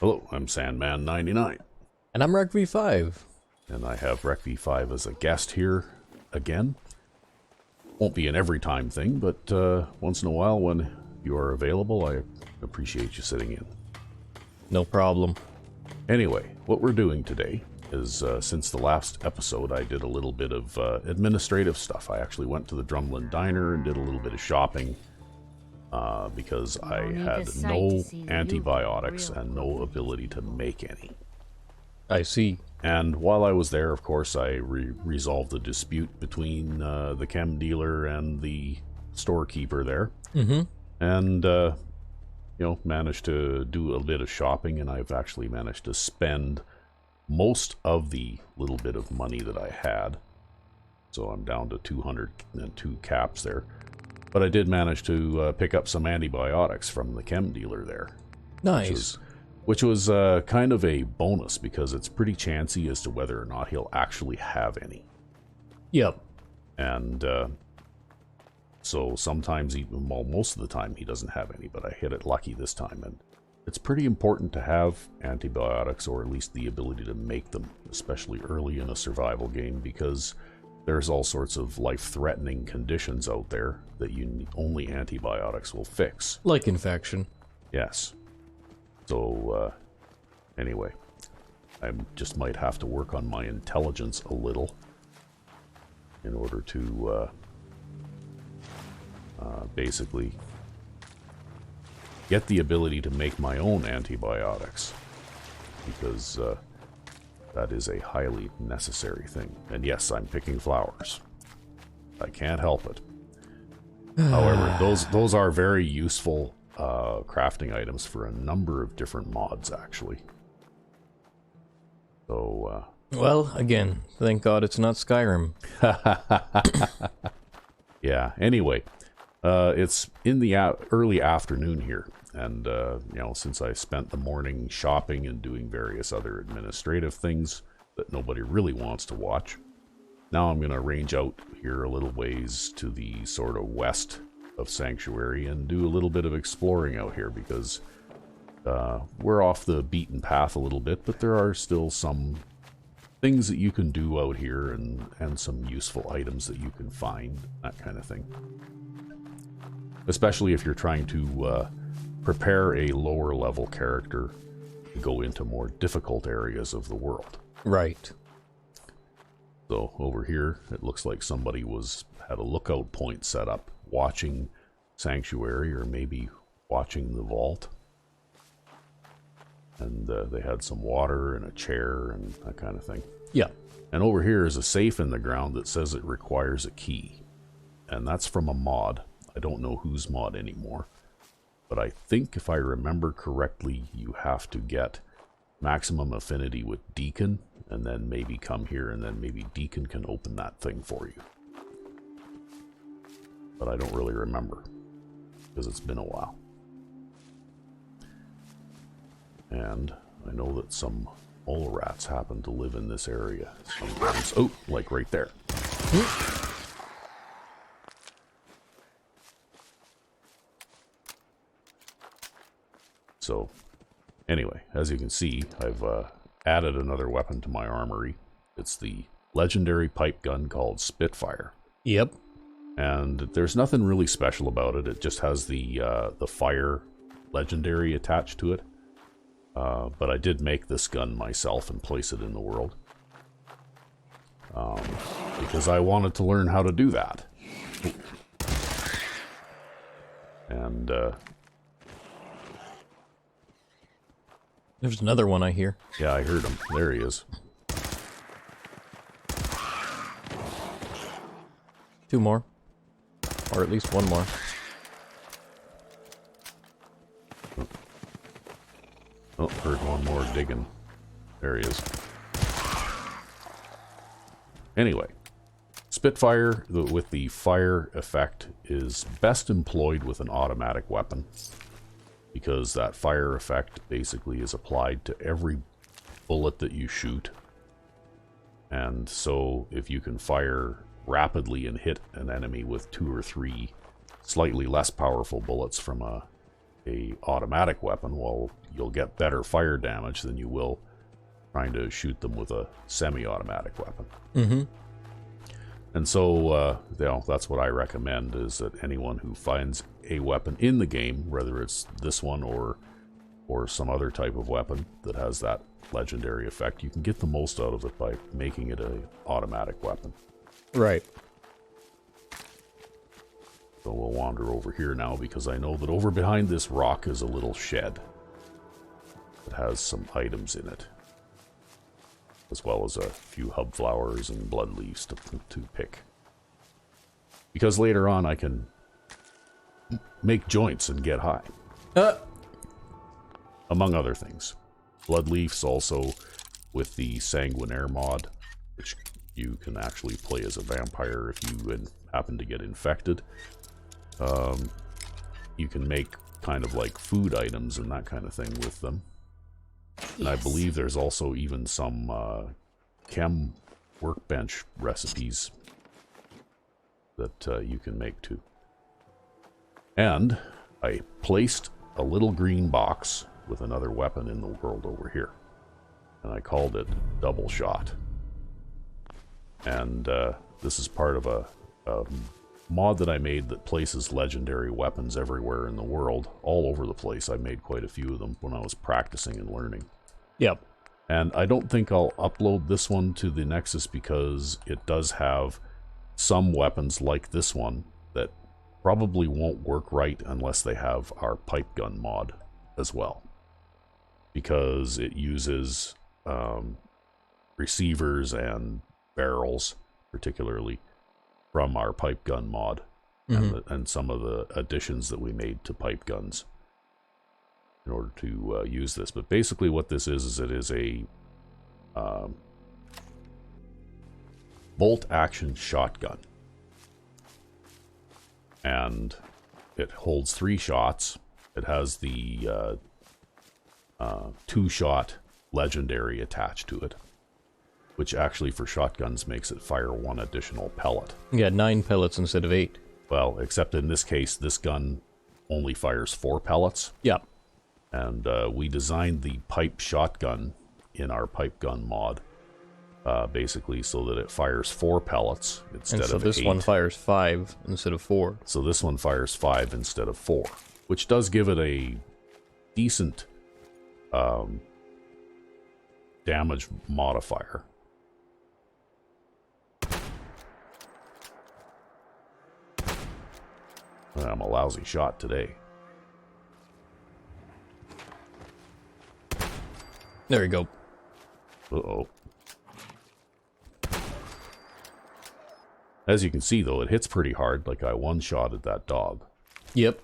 Hello, I'm Sandman 99, And I'm Ep04. and I have Ep04 as a guest here again. Won't be an every time thing, but once in a while when you are available, I appreciate you sitting in. No problem. Anyway, what we're doing today is, since the last episode, I did a little bit of administrative stuff. I actually went to the Drumlin Diner and did a little bit of shopping because I had no antibiotics and no ability to make any. I see. And while I was there, of course, I resolved the dispute between the chem dealer and the storekeeper there. Mm-hmm. And, managed to do a bit of shopping, and I've actually managed to spend most of the little bit of money that I had. So I'm down to 202 caps there. But I did manage to pick up some antibiotics from the chem dealer there. Nice. Which was kind of a bonus because it's pretty chancy as to whether or not he'll actually have any. Yep. And so sometimes, most of the time, he doesn't have any, but I hit it lucky this time. And it's pretty important to have antibiotics, or at least the ability to make them, especially early in a survival game, because there's all sorts of life-threatening conditions out there that only antibiotics will fix. Like infection. Yes. So, anyway, I just might have to work on my intelligence a little in order to basically get the ability to make my own antibiotics, because that is a highly necessary thing. And yes, I'm picking flowers. I can't help it. However, those are very useful crafting items for a number of different mods, actually. So, well, again, thank God it's not Skyrim. yeah, anyway, it's in the early afternoon here, and, since I spent the morning shopping and doing various other administrative things that nobody really wants to watch, now I'm going to range out here a little ways to the sort of west of Sanctuary and do a little bit of exploring out here, because we're off the beaten path a little bit, but there are still some things that you can do out here and some useful items that you can find, that kind of thing. Especially if you're trying to prepare a lower level character to go into more difficult areas of the world. Right. So over here, it looks like somebody had a lookout point set up, watching Sanctuary, or maybe watching the vault. And they had some water and a chair and that kind of thing. Yeah. And over here is a safe in the ground that says it requires a key. And that's from a mod. I don't know whose mod anymore. But I think, if I remember correctly, you have to get maximum affinity with Deacon, and then maybe come here, and then maybe Deacon can open that thing for you. But I don't really remember, because it's been a while. And I know that some mole rats happen to live in this area sometimes. Oh, like right there. So, anyway, as you can see, I've added another weapon to my armory. It's the legendary pipe gun called Spitfire. Yep. And there's nothing really special about it. It just has the fire legendary attached to it. But I did make this gun myself and place it in the world. Because I wanted to learn how to do that. And, There's another one I hear. yeah, I heard him. There he is. Two more. Or at least one more. Oh, heard one more digging. There he is. Anyway, Spitfire with the fire effect is best employed with an automatic weapon, because that fire effect basically is applied to every bullet that you shoot. And so if you can fire rapidly and hit an enemy with 2 or 3 slightly less powerful bullets from a a automatic weapon, well, you'll get better fire damage than you will trying to shoot them with a semi-automatic weapon. Mm-hmm. And so, that's what I recommend, is that anyone who finds a weapon in the game, whether it's this one or some other type of weapon that has that legendary effect, you can get the most out of it by making it an automatic weapon. Right. So we'll wander over here now, because I know that over behind this rock is a little shed that has some items in it, as well as a few hub flowers and blood leaves to pick. Because later on I can make joints and get high. Among other things. Blood leaves also with the Sanguinaire mod, which you can actually play as a vampire if you happen to get infected. You can make kind of like food items and that kind of thing with them. And I believe there's also even some chem workbench recipes that you can make too. And I placed a little green box with another weapon in the world over here. And I called it Double Shot. And this is part of a mod that I made that places legendary weapons everywhere in the world, all over the place. I made quite a few of them when I was practicing and learning. Yep. And I don't think I'll upload this one to the Nexus, because it does have some weapons like this one that probably won't work right unless they have our pipe gun mod as well, because it uses receivers and barrels, particularly from our pipe gun mod, and some of the additions that we made to pipe guns in order to use this. But basically what this is it is a bolt action shotgun, and it holds 3 shots. It has the 2-shot legendary attached to it, which actually for shotguns makes it fire 1 additional pellet. Yeah, 9 pellets instead of 8. Well, except in this case, this gun only fires 4 pellets. Yep. And we designed the pipe shotgun in our pipe gun mod, basically so that it fires 4 pellets instead of 8. And so this one fires 5 instead of 4. So this one fires 5 instead of 4, which does give it a decent damage modifier. I'm a lousy shot today. There you go. Uh-oh. As you can see, though, it hits pretty hard, like I one-shotted that dog. Yep.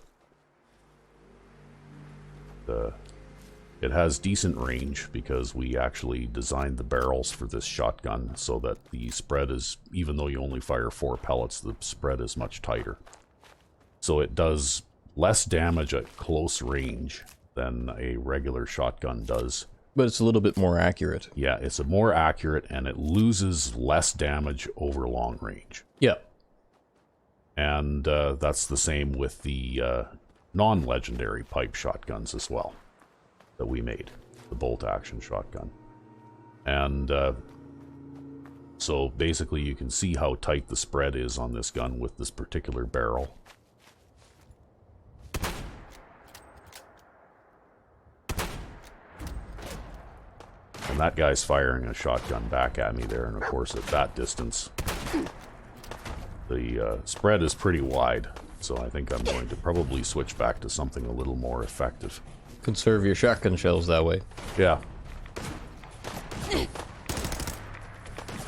It has decent range, because we actually designed the barrels for this shotgun so that the spread is, even though you only fire 4 pellets, the spread is much tighter. So it does less damage at close range than a regular shotgun does. But it's a little bit more accurate. Yeah, it's more accurate, and it loses less damage over long range. Yep. And that's the same with the non-legendary pipe shotguns as well that we made, the bolt action shotgun. And so basically you can see how tight the spread is on this gun with this particular barrel. And that guy's firing a shotgun back at me there, and of course at that distance the spread is pretty wide, so I think I'm going to probably switch back to something a little more effective. Conserve your shotgun shells that way. Yeah.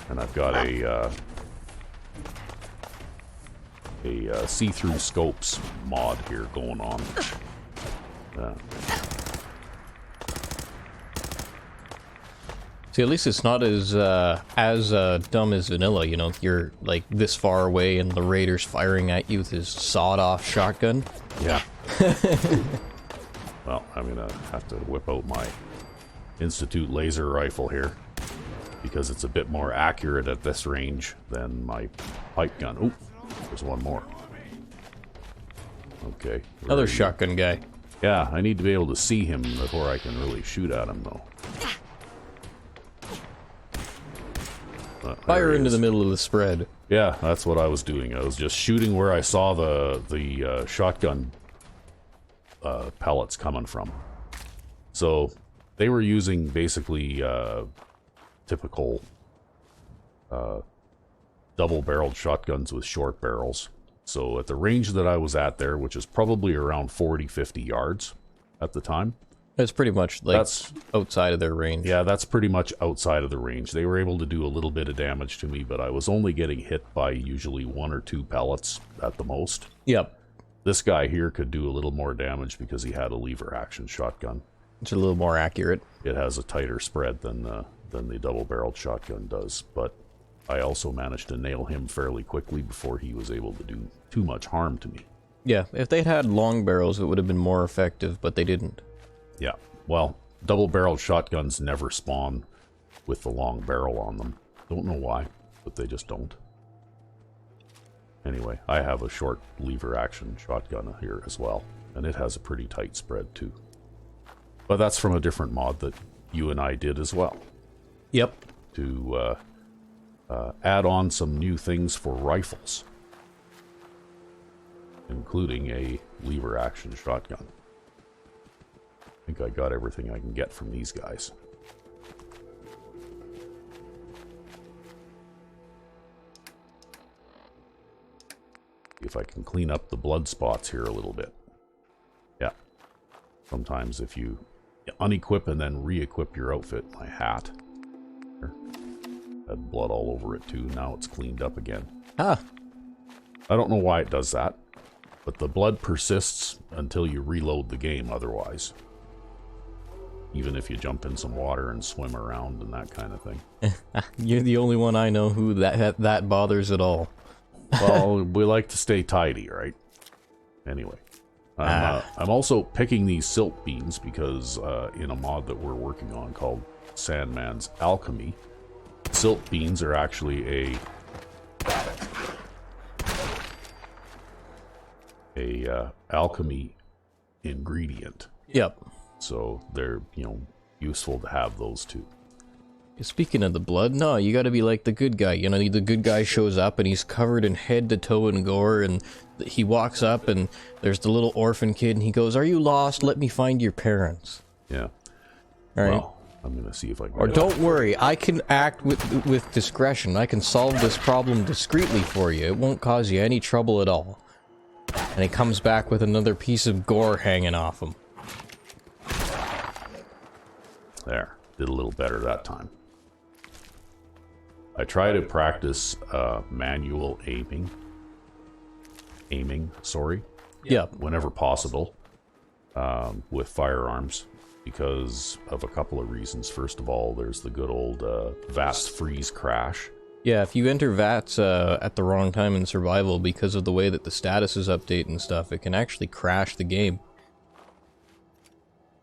And I've got a see-through scopes mod here going on. See, at least it's not as dumb as vanilla, you know? You're, like, this far away and the raider's firing at you with his sawed-off shotgun. Yeah. Well, I'm gonna have to whip out my Institute laser rifle here, because it's a bit more accurate at this range than my pipe gun. Oop, there's one more. Okay. Another shotgun guy. Yeah, I need to be able to see him before I can really shoot at him, though. Fire into the middle of the spread. Yeah, that's what I was doing. I was just shooting where I saw the shotgun pellets coming from. So they were using basically typical double-barreled shotguns with short barrels. So at the range that I was at there, which is probably around 40-50 yards at the time. It's pretty much like that's outside of their range. Yeah, that's pretty much outside of the range. They were able to do a little bit of damage to me, but I was only getting hit by usually 1 or 2 pellets at the most. Yep. This guy here could do a little more damage because he had a lever action shotgun. It's a little more accurate. It has a tighter spread than the double-barreled shotgun does, but I also managed to nail him fairly quickly before he was able to do too much harm to me. Yeah, if they'd had long barrels, it would have been more effective, but they didn't. Yeah, well, double-barreled shotguns never spawn with the long barrel on them. Don't know why, but they just don't. Anyway, I have a short lever-action shotgun here as well, and it has a pretty tight spread too. But that's from a different mod that you and I did as well. Yep. To add on some new things for rifles, including a lever-action shotgun. I think I got everything I can get from these guys. If I can clean up the blood spots here a little bit. Yeah. Sometimes if you unequip and then re-equip your outfit, my hat. There. Had blood all over it too. Now it's cleaned up again. Ah. I don't know why it does that, but the blood persists until you reload the game otherwise. Even if you jump in some water and swim around and that kind of thing. You're the only one I know who that bothers at all. Well, we like to stay tidy, right? Anyway. I'm also picking these silt beans because in a mod that we're working on called Sandman's Alchemy, silt beans are actually a alchemy ingredient. Yep. So they're, useful to have those too. Speaking of the blood, no, you gotta be like the good guy. You know, the good guy shows up and he's covered in head to toe in gore, and he walks up and there's the little orphan kid and he goes, "Are you lost? Let me find your parents." Yeah. All right. Well, I'm gonna see if I can... Or don't worry, I can act with discretion. I can solve this problem discreetly for you. It won't cause you any trouble at all. And he comes back with another piece of gore hanging off him. There. Did a little better that time. I try to practice manual aiming, Yep. whenever possible, with firearms, because of a couple of reasons. First of all, there's the good old VATS freeze crash. Yeah, if you enter VATS at the wrong time in survival because of the way that the statuses update and stuff, it can actually crash the game.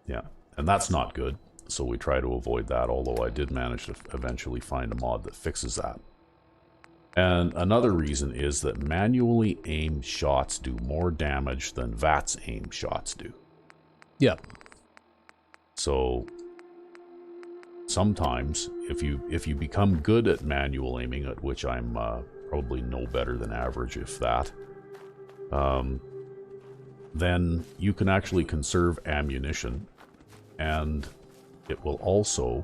Yeah, and that's not good. So we try to avoid that, although I did manage to eventually find a mod that fixes that. And another reason is that manually aimed shots do more damage than VATS aimed shots do. Yep. So sometimes, if you become good at manual aiming, at which I'm probably no better than average, if that, then you can actually conserve ammunition, and it will also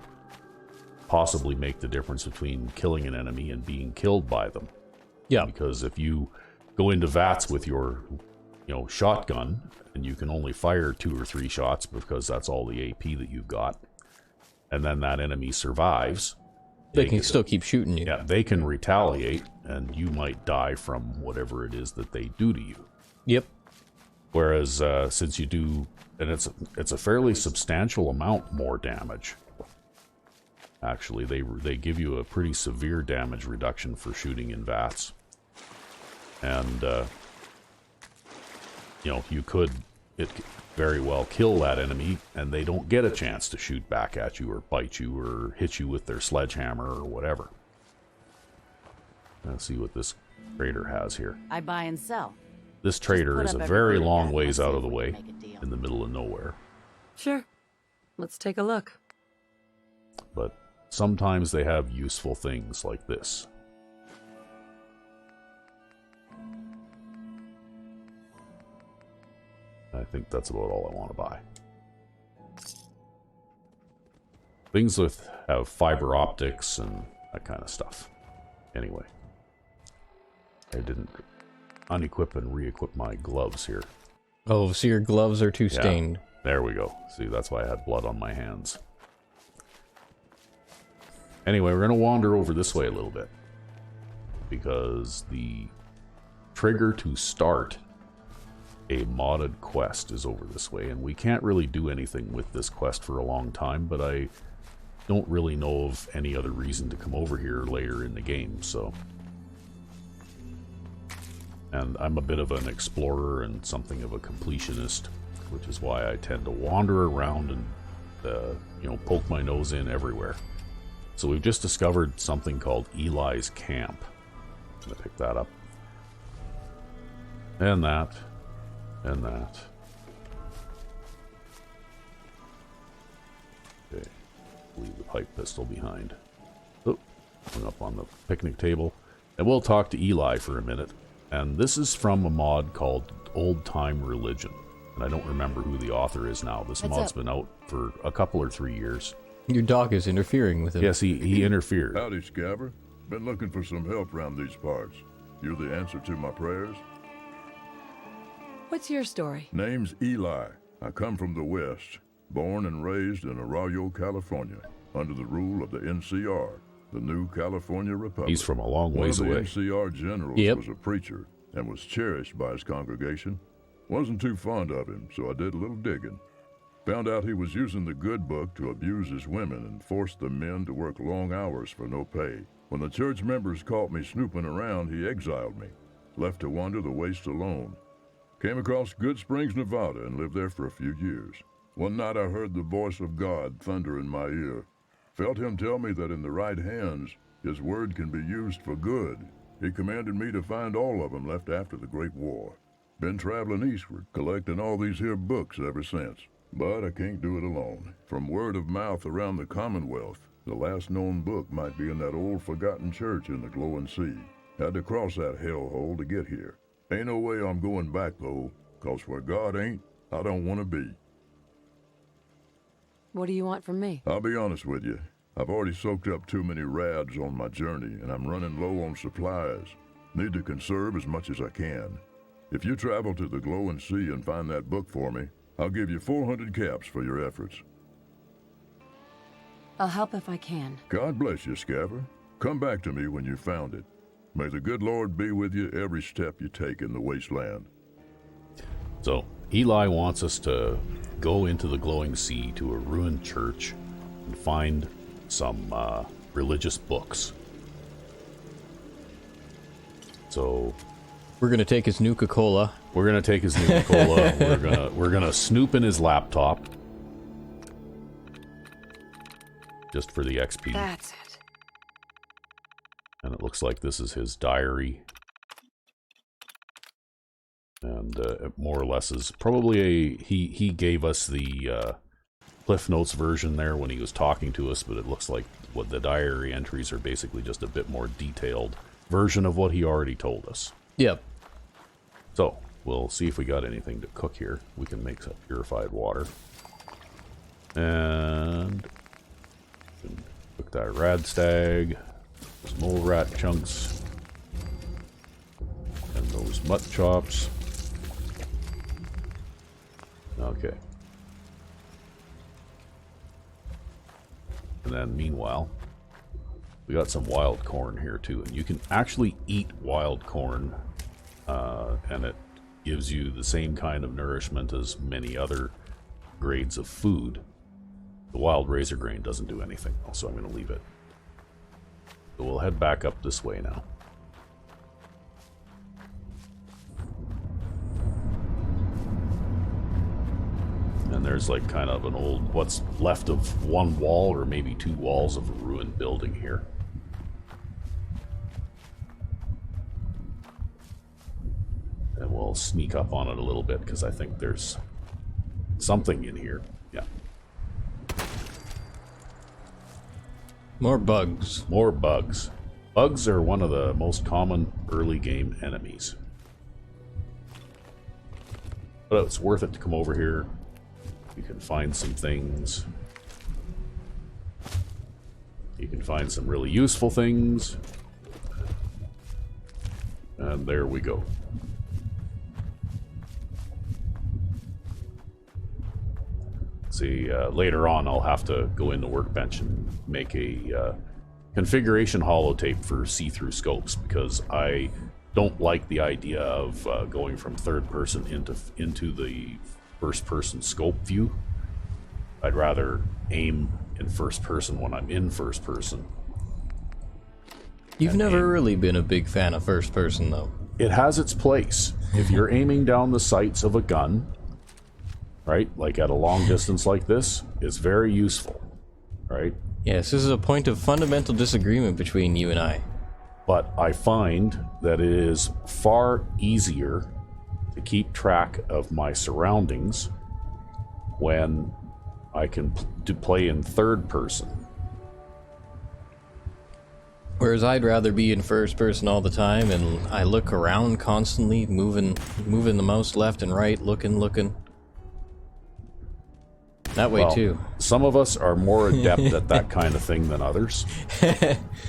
possibly make the difference between killing an enemy and being killed by them. Yeah. Because if you go into VATS with your, shotgun, and you can only fire 2 or 3 shots because that's all the AP that you've got, and then that enemy survives, they can still keep shooting you. Yeah, they can retaliate, and you might die from whatever it is that they do to you. Yep. Whereas since you do... And it's a fairly substantial amount more damage. Actually, they give you a pretty severe damage reduction for shooting in VATS. And, you could very well kill that enemy, and they don't get a chance to shoot back at you or bite you or hit you with their sledgehammer or whatever. Let's see what this trader has here. I buy and sell. This trader is a very long ways out of the way. in the middle of nowhere. Sure. Let's take a look. But sometimes they have useful things like this. I think that's about all I want to buy. Things with have fiber optics and that kind of stuff. Anyway, I didn't unequip and re-equip my gloves here. Oh, so your gloves are too stained. There we go. See, that's why I had blood on my hands. Anyway, we're going to wander over this way a little bit. Because the trigger to start a modded quest is over this way. And we can't really do anything with this quest for a long time, but I don't really know of any other reason to come over here later in the game, so... And I'm a bit of an explorer and something of a completionist, which is why I tend to wander around and, you know, poke my nose in everywhere. So we've just discovered something called Eli's Camp. I'm going to pick that up. And that. And that. Okay. Leave the pipe pistol behind. Oh, hung up on the picnic table. And we'll talk to Eli for a minute. And this is from a mod called Old Time Religion. And I don't remember who the author is now. This mod's been out for a couple or 3 years. Your dog is interfering with it. Yes, he interfered. Howdy, Scaver. Been looking for some help around these parts. You're the answer to my prayers? What's your story? Name's Eli. I come from the West. Born and raised in Arroyo, California, under the rule of the NCR, the New California Republic. He's from a long ways away. One of the NCR generals was a preacher and was cherished by his congregation. Wasn't too fond of him, so I did a little digging. Found out he was using the good book to abuse his women and forced the men to work long hours for no pay. When the church members caught me snooping around, he exiled me, left to wander the waste alone. Came across Good Springs, Nevada, and lived there for a few years. One night I heard the voice of God thunder in my ear. Felt him tell me that in the right hands, his word can be used for good. He commanded me to find all of them left after the Great War. Been traveling eastward, collecting all these here books ever since. But I can't do it alone. From word of mouth around the Commonwealth, the last known book might be in that old forgotten church in the glowing sea. Had to cross that hellhole to get here. Ain't no way I'm going back, though, 'cause where God ain't, I don't want to be. What do you want from me? I'll be honest with you. I've already soaked up too many rads on my journey, and I'm running low on supplies. Need to conserve as much as I can. If you travel to the glowing sea and find that book for me, I'll give you 400 caps for your efforts. I'll help if I can. God bless you, Scaver. Come back to me when you've found it. May the good Lord be with you every step you take in the wasteland. So, Eli wants us to go into the glowing sea to a ruined church and find some religious books. So... We're gonna take his Nuka-Cola. We're gonna take his Nuka-Cola. we're gonna snoop in his laptop. Just for the XP. That's it. And it looks like this is his diary. And it more or less is probably he gave us the Cliff Notes version there when he was talking to us, but it looks like what the diary entries are basically just a bit more detailed version of what he already told us. Yep. So, we'll see if we got anything to cook here. We can make some purified water. And cook that radstag, those mole rat chunks, and those mutt chops. Okay. And then meanwhile, we got some wild corn here too, and you can actually eat wild corn, and it gives you the same kind of nourishment as many other grades of food. The wild razor grain doesn't do anything, so I'm going to leave it. So we'll head back up this way now. And there's like kind of an old, what's left of one wall or maybe two walls of a ruined building here. And we'll sneak up on it a little bit because I think there's something in here. Yeah. More bugs. More bugs. Bugs are one of the most common early game enemies. But it's worth it to come over here. You can find some things. You can find some really useful things. And there we go. See, later on I'll have to go in the workbench and make a configuration holotape for see-through scopes, because I don't like the idea of going from third person into the first person scope view. I'd rather aim in first person when I'm in first person. You've never really been a big fan of first person, though. It has its place. If you're aiming down the sights of a gun, right, like at a long distance like this, it's very useful, right? Yes, this is a point of fundamental disagreement between you and I. But I find that it is far easier to keep track of my surroundings when I can play in third person. Whereas I'd rather be in first person all the time, and I look around constantly, moving the mouse left and right, looking. That way too. Some of us are more adept at that kind of thing than others.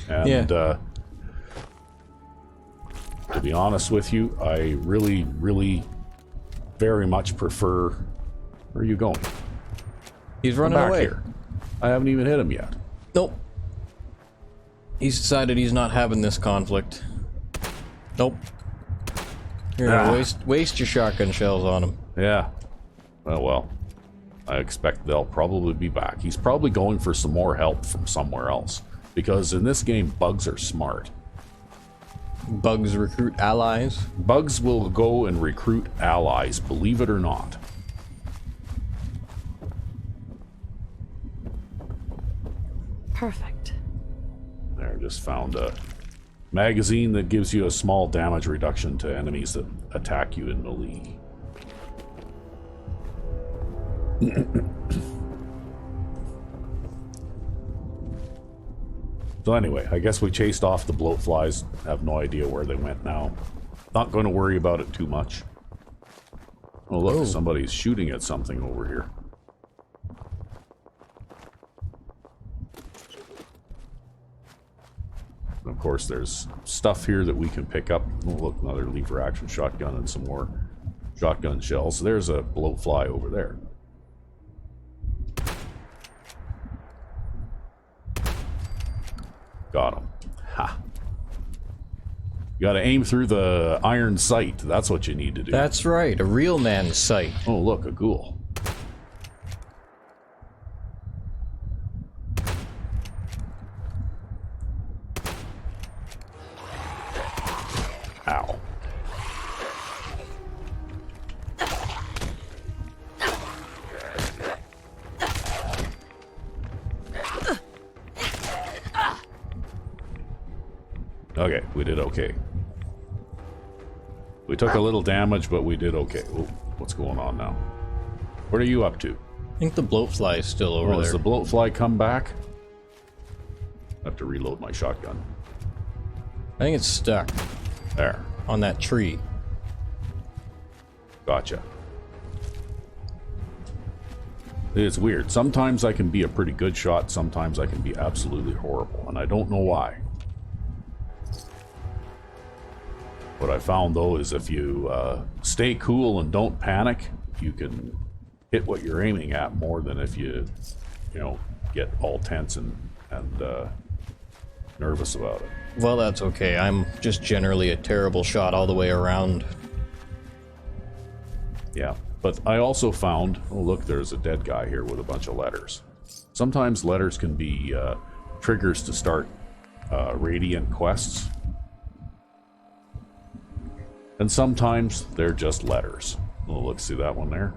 And Yeah. to be honest with you, I really, really very much prefer... Where are you going? He's Come running back away. here. I haven't even hit him yet. Nope. He's decided he's not having this conflict. Nope. You're gonna waste your shotgun shells on him. Yeah. Well, I expect they'll probably be back. He's probably going for some more help from somewhere else. Because in this game, bugs are smart. Bugs recruit allies. Bugs will go and recruit allies, believe it or not. Perfect. There, just found a magazine that gives you a small damage reduction to enemies that attack you in melee. So anyway, I guess we chased off the bloat flies. Have no idea where they went now. Not going to worry about it too much. Oh look, somebody's shooting at something over here. And of course, there's stuff here that we can pick up. Oh look, another lever action shotgun and some more shotgun shells. There's a bloat fly over there. Got him. Ha. You gotta aim through the iron sight. That's what you need to do. That's right, a real man's sight. Oh, look, a ghoul. Ow. Okay, we did okay. We took a little damage, but we did okay. Ooh, what's going on now? What are you up to? I think the bloatfly is still over Has there. the bloatfly come back? I have to reload my shotgun. I think it's stuck There. on that tree. Gotcha. It's weird. Sometimes I can be a pretty good shot, sometimes I can be absolutely horrible, and I don't know why. What I found, though, is if you stay cool and don't panic, you can hit what you're aiming at more than if you know, get all tense and nervous about it. Well, that's okay. I'm just generally a terrible shot all the way around. Yeah, but I also found, oh look, there's a dead guy here with a bunch of letters. Sometimes letters can be triggers to start radiant quests. And sometimes they're just letters. Oh, look, see that one there?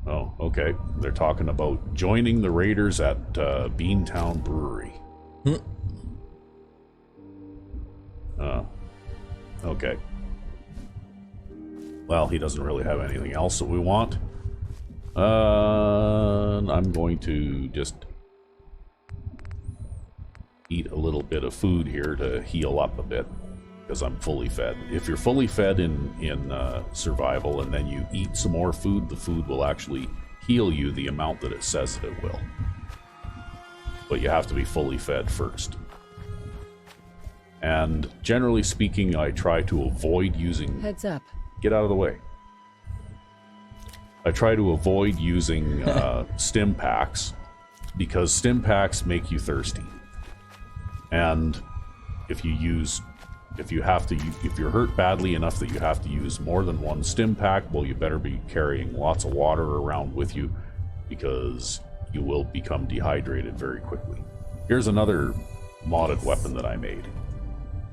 Oh, okay. They're talking about joining the raiders at Beantown Brewery. Okay. Well, he doesn't really have anything else that we want. I'm going to just eat a little bit of food here to heal up a bit, because I'm fully fed. If you're fully fed in survival and then you eat some more food, the food will actually heal you the amount that it says that it will. But you have to be fully fed first. And generally speaking, I try to avoid using... Heads up. Get out of the way. I try to avoid using stim packs, because stim packs make you thirsty. And if you're hurt badly enough that you have to use more than one stim pack, well, you better be carrying lots of water around with you, because you will become dehydrated very quickly. Here's another modded weapon that I made.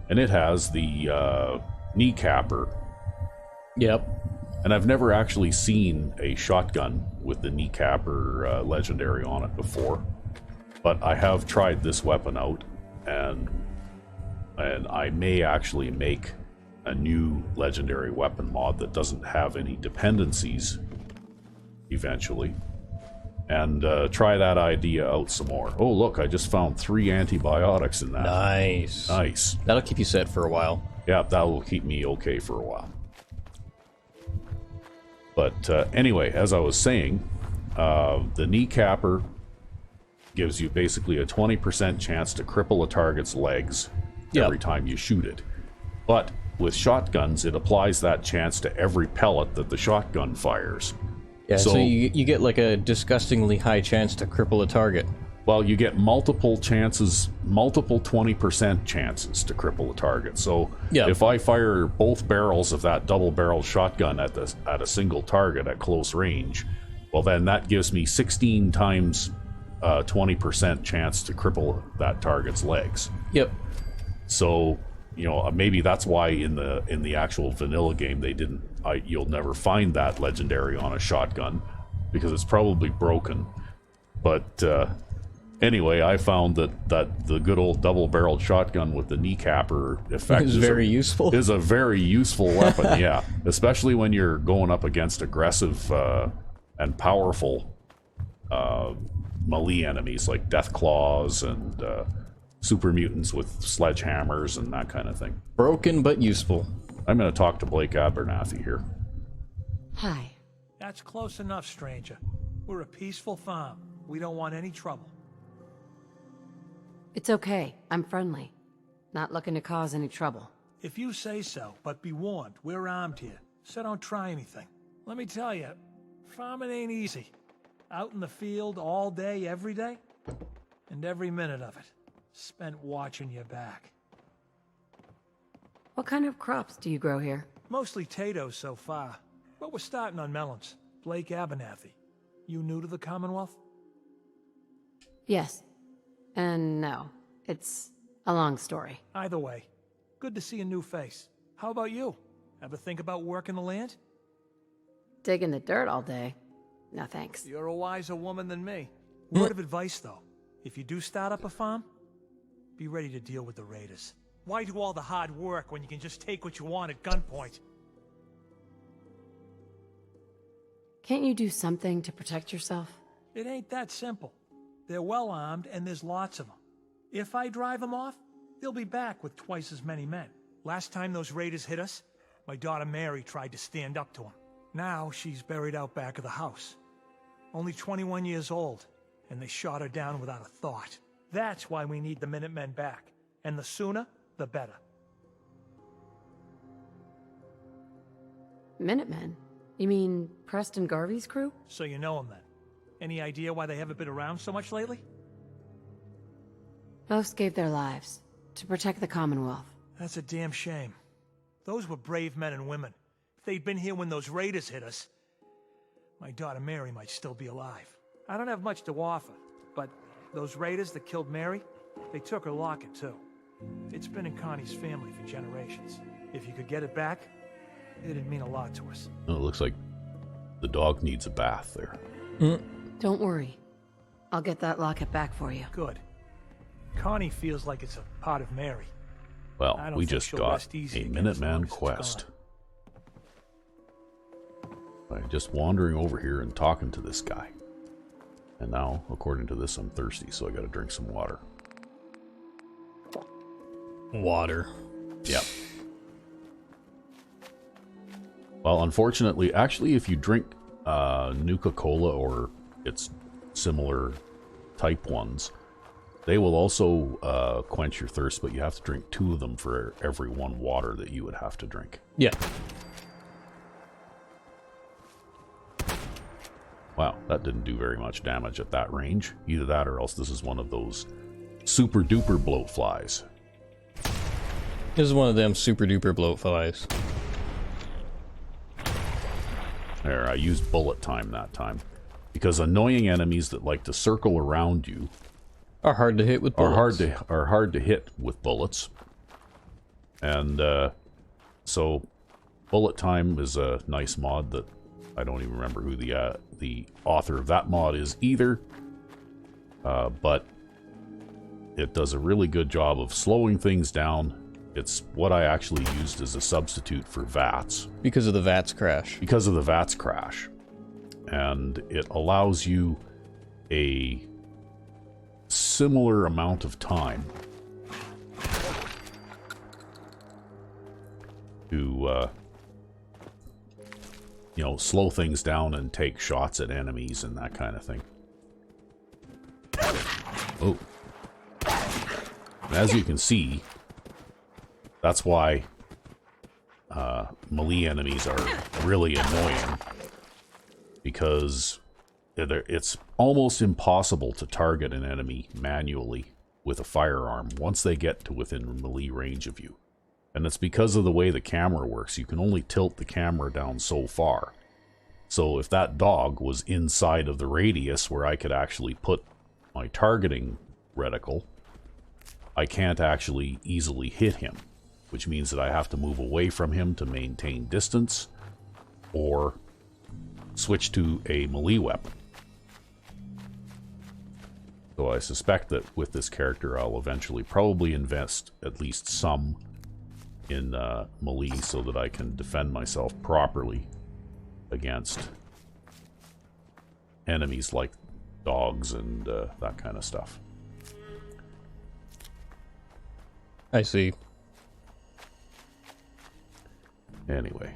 And it has the kneecapper. Yep. And I've never actually seen a shotgun with the kneecapper legendary on it before. But I have tried this weapon out, and I may actually make a new legendary weapon mod that doesn't have any dependencies eventually. And try that idea out some more. Oh, look, I just found 3 antibiotics in that. Nice. Nice. That'll keep you set for a while. Yeah, that will keep me okay for a while. But anyway, as I was saying, the kneecapper gives you basically a 20% chance to cripple a target's legs every time you shoot it. But with shotguns, it applies that chance to every pellet that the shotgun fires. Yeah, so you get like a disgustingly high chance to cripple a target. Well, you get multiple chances, multiple 20% chances to cripple a target. So if I fire both barrels of that double-barreled shotgun at a single target at close range, well, then that gives me 16 times 20% chance to cripple that target's legs. Yep. So, you know, maybe that's why in the actual vanilla game they didn't. You'll never find that legendary on a shotgun, because it's probably broken. But anyway, I found that the good old double-barreled shotgun with the kneecapper effect is very useful. Is a very useful weapon, yeah. Especially when you're going up against aggressive and powerful melee enemies like death claws and super mutants with sledgehammers and that kind of thing. Broken but useful. I'm going to talk to Blake Abernathy here. Hi. That's close enough, stranger. We're a peaceful farm. We don't want any trouble. It's okay. I'm friendly. Not looking to cause any trouble. If you say so, but be warned, we're armed here, so don't try anything. Let me tell you, farming ain't easy. Out in the field all day, every day, and every minute of it spent watching your back. What kind of crops do you grow here? Mostly potatoes so far, but we're starting on melons. Blake Abernathy. You new to the Commonwealth? Yes. And no. It's a long story. Either way, good to see a new face. How about you? Ever think about working the land? Digging the dirt all day? No thanks. You're a wiser woman than me. Word of advice, though. If you do start up a farm, be ready to deal with the raiders. Why do all the hard work when you can just take what you want at gunpoint? Can't you do something to protect yourself? It ain't that simple. They're well armed, and there's lots of them. If I drive them off, they'll be back with twice as many men. Last time those raiders hit us, my daughter Mary tried to stand up to them. Now she's buried out back of the house. Only 21 years old, and they shot her down without a thought. That's why we need the Minutemen back. And the sooner, the better. Minutemen? You mean Preston Garvey's crew? So you know them then. Any idea why they haven't been around so much lately? Most gave their lives to protect the Commonwealth. That's a damn shame. Those were brave men and women. If they'd been here when those raiders hit us, my daughter Mary might still be alive. I don't have much to offer, but those raiders that killed Mary, they took her locket too. It's been in Connie's family for generations. If you could get it back, it'd mean a lot to us. Oh, it looks like the dog needs a bath there. Don't worry. I'll get that locket back for you. Good. Connie feels like it's a part of Mary. I Well, don't we think just she'll got rest easy a again as long Minuteman as it's quest. gone. by just wandering over here and talking to this guy. And now, according to this, I'm thirsty, so I gotta drink some water. Water. Yep. Well, unfortunately, actually, if you drink Nuka-Cola or its similar type ones, they will also quench your thirst, but you have to drink 2 of them for every 1 water that you would have to drink. Yeah. Wow, that didn't do very much damage at that range. Either that or else this is one of those super duper bloat flies. This is one of them super duper bloat flies. There, I used bullet time that time. Because annoying enemies that like to circle around you Are hard to hit with bullets. are hard to hit with bullets. And so bullet time is a nice mod that I don't even remember who the author of that mod is either. But it does a really good job of slowing things down. It's what I actually used as a substitute for VATS. Because of the VATS crash. Because of the VATS crash. And it allows you a similar amount of time to, you know, slow things down and take shots at enemies and that kind of thing. Oh. And as you can see, that's why melee enemies are really annoying, because it's almost impossible to target an enemy manually with a firearm once they get to within melee range of you. And it's because of the way the camera works. You can only tilt the camera down so far. So if that dog was inside of the radius where I could actually put my targeting reticle, I can't actually easily hit him, which means that I have to move away from him to maintain distance, or switch to a melee weapon. So I suspect that with this character I'll eventually probably invest at least some in melee so that I can defend myself properly against enemies like dogs and that kind of stuff. I see. Anyway,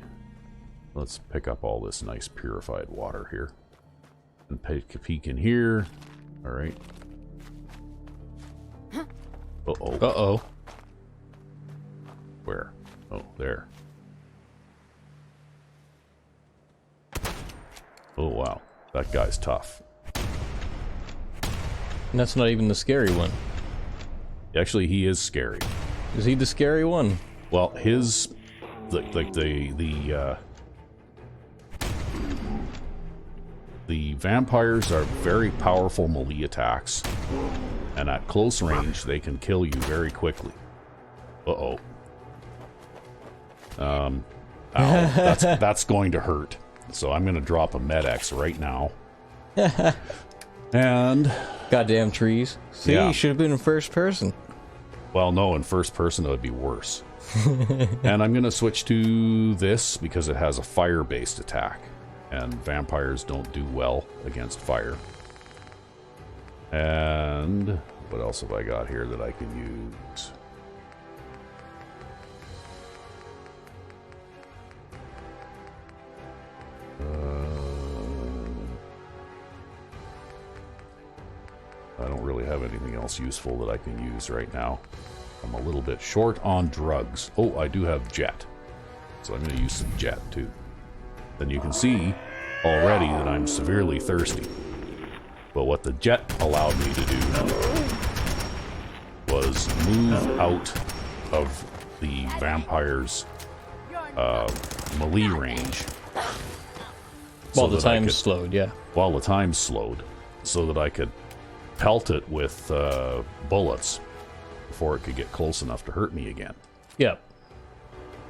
let's pick up all this nice purified water here. And take a peek in here. Alright. Uh-oh. Uh-oh. Where? Oh, there. Oh, wow. That guy's tough. And that's not even the scary one. Actually, he is scary. Is he the scary one? Well, his... The vampires are very powerful melee attacks, and at close range they can kill you very quickly. Uh-oh. Ow, that's going to hurt. So I'm going to drop a Med-X right now. And... Goddamn trees. See, Yeah. you should have been in first person. Well, no, in first person it would be worse. And I'm going to switch to this because it has a fire-based attack. And vampires don't do well against fire. And what else have I got here that I can use? I don't really have anything else useful that I can use right now. I'm a little bit short on drugs. Oh, I do have jet. So I'm going to use some jet too. Then you can see already that I'm severely thirsty. But what the jet allowed me to do was move out of the vampire's melee range. While the time slowed, yeah. While the time slowed, so that I could pelt it with bullets before it could get close enough to hurt me again. Yep.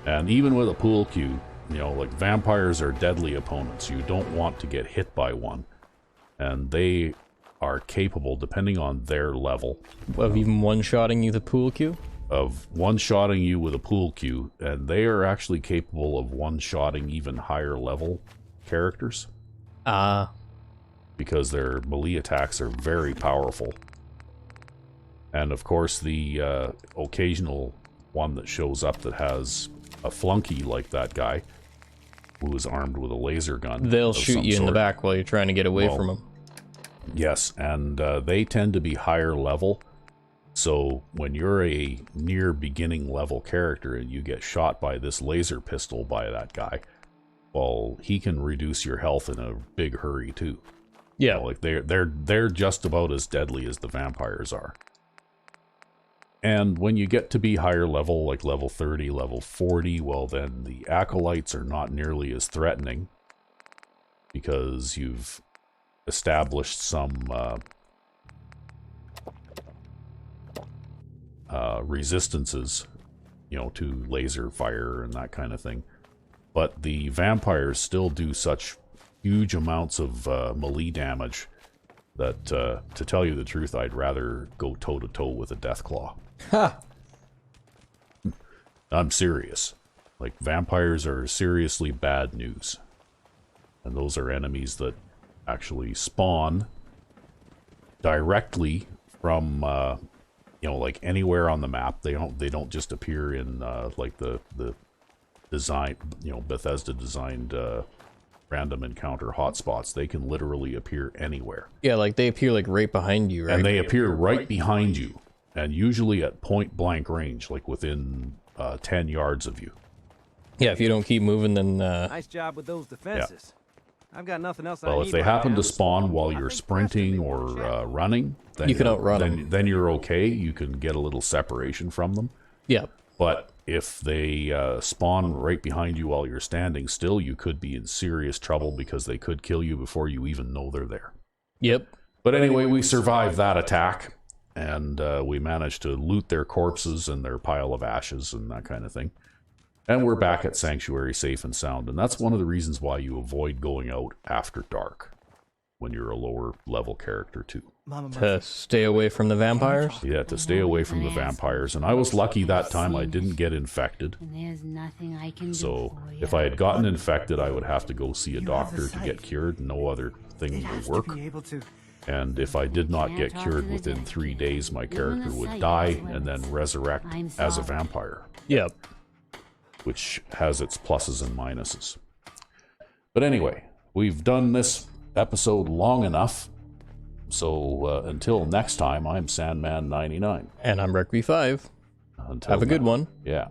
And even with a pool cue, you know, like vampires are deadly opponents. You don't want to get hit by one. And they are capable, depending on their level, Of even one-shotting you the pool cue? of one-shotting you with a pool cue. And they are actually capable of one-shotting even higher level characters. Ah. Because their melee attacks are very powerful. And of course, the occasional one that shows up that has a flunky like that guy, who is armed with a laser gun. They'll shoot you in the back while you're trying to get away from them. Yes, and they tend to be higher level. So when you're a near beginning level character and you get shot by this laser pistol by that guy, well, he can reduce your health in a big hurry too. Yeah, like they're just about as deadly as the vampires are. And when you get to be higher level, like level 30, level 40, well then the acolytes are not nearly as threatening because you've established some resistances, to laser fire and that kind of thing. But the vampires still do such huge amounts of melee damage that, to tell you the truth, I'd rather go toe-to-toe with a Deathclaw. Ha! I'm serious. Like, vampires are seriously bad news. And those are enemies that actually spawn directly from, like anywhere on the map. They don't just appear in, like the design, Bethesda designed, random encounter hotspots. They can literally appear anywhere. Yeah, like they appear like right behind you, right? And they appear right behind you. And usually at point blank range, like within 10 yards of you. Yeah, if you don't keep moving, then... Nice job with those defenses. Yeah. I've got nothing else I need. Well, if they happen to spawn while you're sprinting or running, then you can outrun them. Then you're okay. You can get a little separation from them. Yeah. But if they spawn right behind you while you're standing still, you could be in serious trouble because they could kill you before you even know they're there. Yep. But anyway, we survived that attack. And we managed to loot their corpses and their pile of ashes and that kind of thing. And we're back at Sanctuary safe and sound. And that's one of the reasons why you avoid going out after dark when you're a lower level character too. To stay away from the vampires? Yeah, to stay away from the vampires. And I was lucky that time I didn't get infected. There's nothing I can so if I had gotten infected, I would have to go see a doctor to get cured. No other thing would work. And if I did not get cured within 3 days, my character would die and then resurrect as a vampire. Yep. Which has its pluses and minuses. But anyway, we've done this episode long enough. So until next time, I'm Sandman99. And I'm Rec V5. Have a good one. Yeah.